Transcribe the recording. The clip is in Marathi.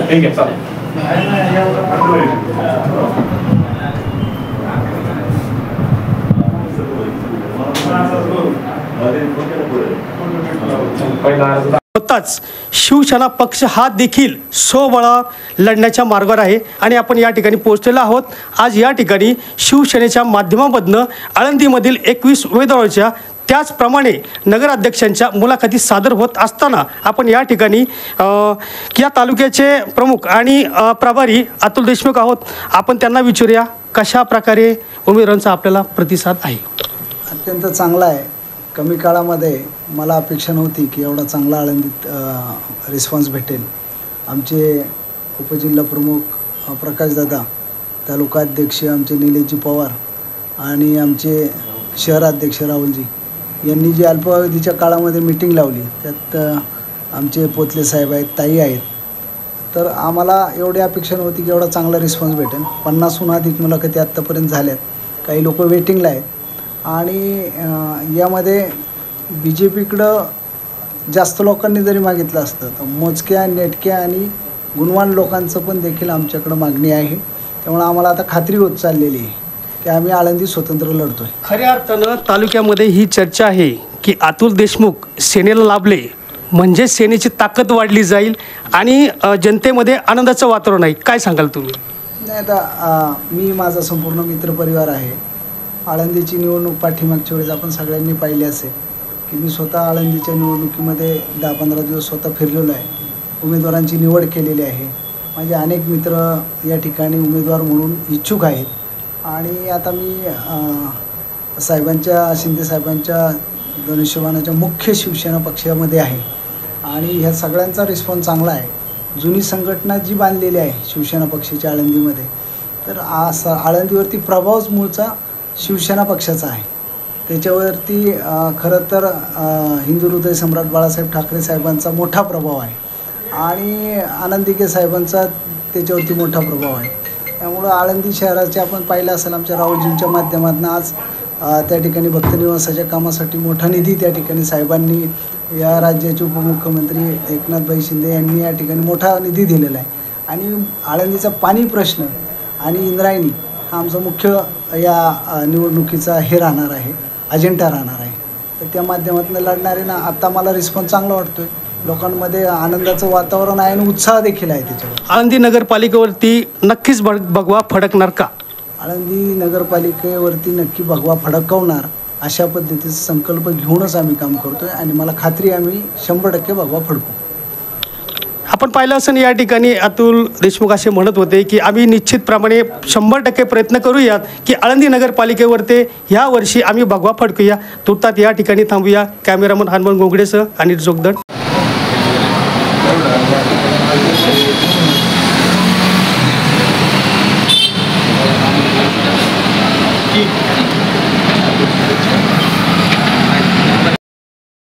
ठीक आहे चालेल. होताच शिवसेना पक्ष हा देखील स्वबळावर लढण्याच्या मार्गावर आहे आणि आपण या ठिकाणी पोहोचलेलो आहोत. आज या ठिकाणी शिवसेनेच्या माध्यमामधनं आळंदीमधील 21 उमेदवारांच्या त्याचप्रमाणे नगराध्यक्षांच्या मुलाखती सादर होत असताना आपण या ठिकाणी या तालुक्याचे प्रमुख आणि प्रभारी अतुल देशमुख आहोत. आपण त्यांना विचारूया कशा प्रकारे उमेदवारांचा आपल्याला प्रतिसाद आहे. अत्यंत चांगला आहे. कमी काळामध्ये मला अपेक्षा नव्हती की एवढा चांगला आळंदीत रिस्पॉन्स भेटेल. आमचे उपजिल्हा प्रमुख प्रकाशदादा, तालुकाध्यक्ष आमचे निलेशजी पवार आणि आमचे शहराध्यक्ष राहुलजी यांनी जी अल्पावधीच्या काळामध्ये मीटिंग लावली त्यात आमचे पोतले साहेब आहेत, ताई आहेत. तर आम्हाला एवढी अपेक्षा नव्हती की एवढा चांगला रिस्पॉन्स भेटेल. 50हून अधिक मुलाखती आत्तापर्यंत झाल्यात. काही लोक वेटिंगला आहेत आणि यामध्ये BJPकडं जास्त लोकांनी जरी मागितलं असतं तर मोजक्या, नेटक्या आणि गुणवान लोकांचं पण देखील आमच्याकडं मागणी आहे. त्यामुळे आम्हाला आता खात्री होत चाललेली आहे की आम्ही आळंदी स्वतंत्र लढतोय. खऱ्या अर्थानं तालुक्यामध्ये ही चर्चा आहे की अतुल देशमुख सेनेला लाभले म्हणजे सेनेची ताकद वाढली जाईल आणि जनतेमध्ये आनंदाचं वातावरण आहे. काय सांगाल तुम्ही? नाही, आता मी माझा संपूर्ण मित्रपरिवार आहे. आळंदीची निवडणूक पाठीमागच्या वेळेस आपण सगळ्यांनी पाहिली असेल की मी स्वतः आळंदीच्या निवडणुकीमध्ये 10-15 दिवस स्वतः फिरलेलो आहे. उमेदवारांची निवड केलेली आहे. माझे अनेक मित्र या ठिकाणी उमेदवार म्हणून इच्छुक आहेत आणि आता मी शिंदे साहेबांच्या धनुष्यबाणाच्या मुख्य शिवसेना पक्षामध्ये आहे आणि ह्या सगळ्यांचा रिस्पॉन्स चांगला आहे. जुनी संघटना जी बांधलेली आहे शिवसेना पक्षाच्या आळंदीमध्ये, तर आळंदीवरती प्रभावच मूळचा शिवसेना पक्षाचा आहे. त्याच्यावरती खरं तर हिंदू हृदय सम्राट बाळासाहेब ठाकरे साहेबांचा मोठा प्रभाव आहे आणि आनंदिके साहेबांचा त्याच्यावरती मोठा प्रभाव आहे. त्यामुळं आळंदी शहराचे आपण पाहिलं असेल आमच्या राहुलजींच्या माध्यमातून आज त्या ठिकाणी भक्तनिवासाच्या कामासाठी मोठा निधी त्या ठिकाणी साहेबांनी, या राज्याचे उपमुख्यमंत्री एकनाथभाई शिंदे यांनी या ठिकाणी मोठा निधी दिलेला आहे. आणि आळंदीचा पाणी प्रश्न आणि इंद्रायणी हा आमचा मुख्य या निवडणुकीचा हे राहणार आहे, अजेंडा राहणार आहे. तर त्या माध्यमातून लढणारे ना आता मला रिस्पॉन्स चांगला वाटतोय. लोकांमध्ये आनंदाचं वातावरण आहे आणि उत्साह देखील आहे. त्याच्यावर आळंदी नगरपालिकेवरती नक्कीच भगवा फडकणार का? आळंदी नगरपालिकेवरती नक्की भगवा फडकवणार अशा पद्धतीचा संकल्प घेऊनच आम्ही काम करतोय आणि मला खात्री आम्ही 100% भगवा फडकू. आपण पाहिलं असेल या ठिकाणी अतुल देशमुख असे म्हणत होते की आम्ही निश्चितप्रमाणे 100% प्रयत्न करूयात की आळंदी नगरपालिकेवरती ह्या वर्षी आम्ही भगवा फडकूया. तुर्तात या ठिकाणी थांबूया. कॅमेरामन हनुमान गोंगडेसह अनिल जोगदंड.